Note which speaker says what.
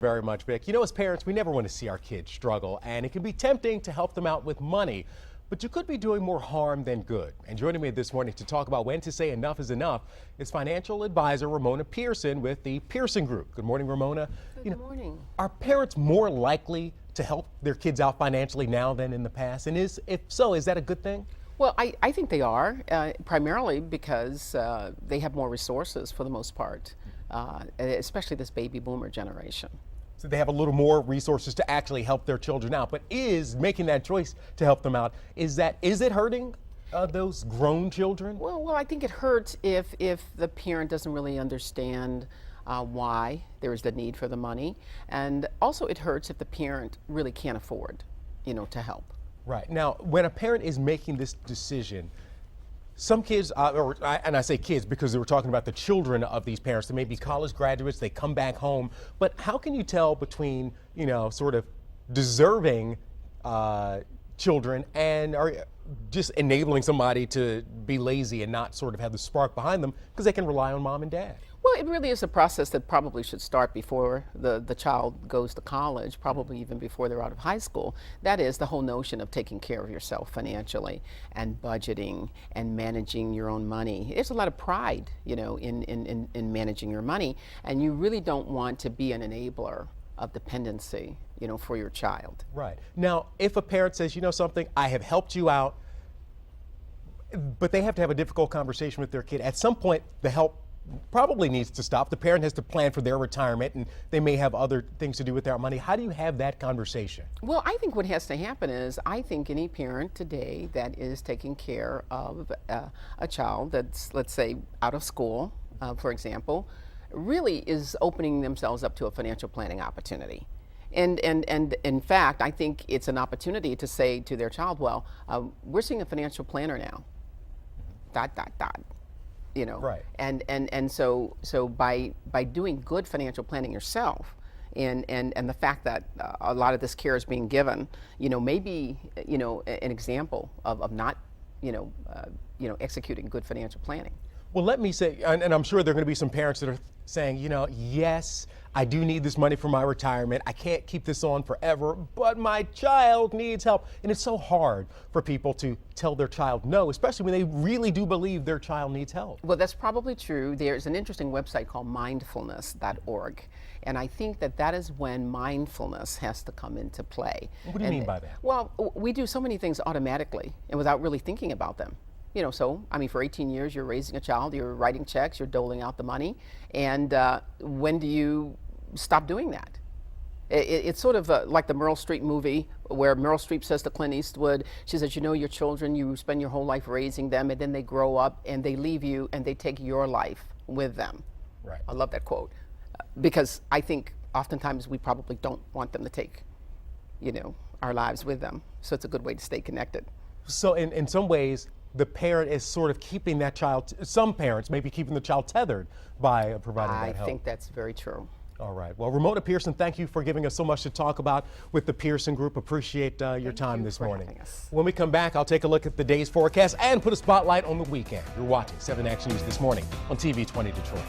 Speaker 1: Very much, Vic. You know, as parents, we never want to see our kids struggle, and it can be tempting to help them out with money, but you could be doing more harm than good. And joining me this morning to talk about when to say enough is enough is Financial Advisor Ramona Pearson with the Pearson Group. Good morning, Ramona.
Speaker 2: Good morning.
Speaker 1: Are parents more likely to help their kids out financially now than in the past? And if so, is that a good thing?
Speaker 2: Well, I think they are, primarily because they have more resources for the most part, especially this baby boomer generation.
Speaker 1: So they have a little more resources to actually help their children out. But is making that choice to help them out, is it hurting those grown children?
Speaker 2: Well, I think it hurts if the parent doesn't really understand why there is the need for the money. And also it hurts if the parent really can't afford, to help.
Speaker 1: Right. Now, when a parent is making this decision, some kids, and I say kids because they were talking about the children of these parents, they may be college graduates, they come back home, but how can you tell between, sort of deserving children and are just enabling somebody to be lazy and not sort of have the spark behind them because they can rely on mom and dad?
Speaker 2: Well, it really is a process that probably should start before the child goes to college, probably even before they're out of high school. That is the whole notion of taking care of yourself financially and budgeting and managing your own money. There's a lot of pride, in managing your money, and you really don't want to be an enabler of dependency, for your child.
Speaker 1: Right. Now, if a parent says, something, I have helped you out, but they have to have a difficult conversation with their kid, at some point the help probably needs to stop. The parent has to plan for their retirement and they may have other things to do with their money. How do you have that conversation?
Speaker 2: Well, I think what has to happen is I think any parent today that is taking care of a child that's, let's say, out of school, for example, really is opening themselves up to a financial planning opportunity. And in fact, I think it's an opportunity to say to their child, well, we're seeing a financial planner now, ...
Speaker 1: Right.
Speaker 2: And so by doing good financial planning yourself, and the fact that a lot of this care is being given, maybe an example of not executing good financial planning.
Speaker 1: Well, let me say, and I'm sure there are going to be some parents that are saying, yes, I do need this money for my retirement. I can't keep this on forever, but my child needs help. And it's so hard for people to tell their child no, especially when they really do believe their child needs help.
Speaker 2: Well, that's probably true. There's an interesting website called mindfulness.org. And I think that is when mindfulness has to come into play.
Speaker 1: What do you mean by that?
Speaker 2: Well, we do so many things automatically and without really thinking about them. For 18 years, you're raising a child, you're writing checks, you're doling out the money. And when do you stop doing that? It's sort of like the Meryl Streep movie where Meryl Streep says to Clint Eastwood, she says, your children, you spend your whole life raising them, and then they grow up and they leave you and they take your life with them.
Speaker 1: Right.
Speaker 2: I love that quote because I think oftentimes we probably don't want them to take, our lives with them. So it's a good way to stay connected.
Speaker 1: So in some ways, the parent is sort of keeping that child, some parents may be keeping the child tethered by providing that help.
Speaker 2: I think that's very true.
Speaker 1: All right. Well, Ramona Pearson, thank you for giving us so much to talk about with the Pearson Group. Appreciate your time this morning. When we come back, I'll take a look at the day's forecast and put a spotlight on the weekend. You're watching 7 Action News this morning on TV 20 Detroit.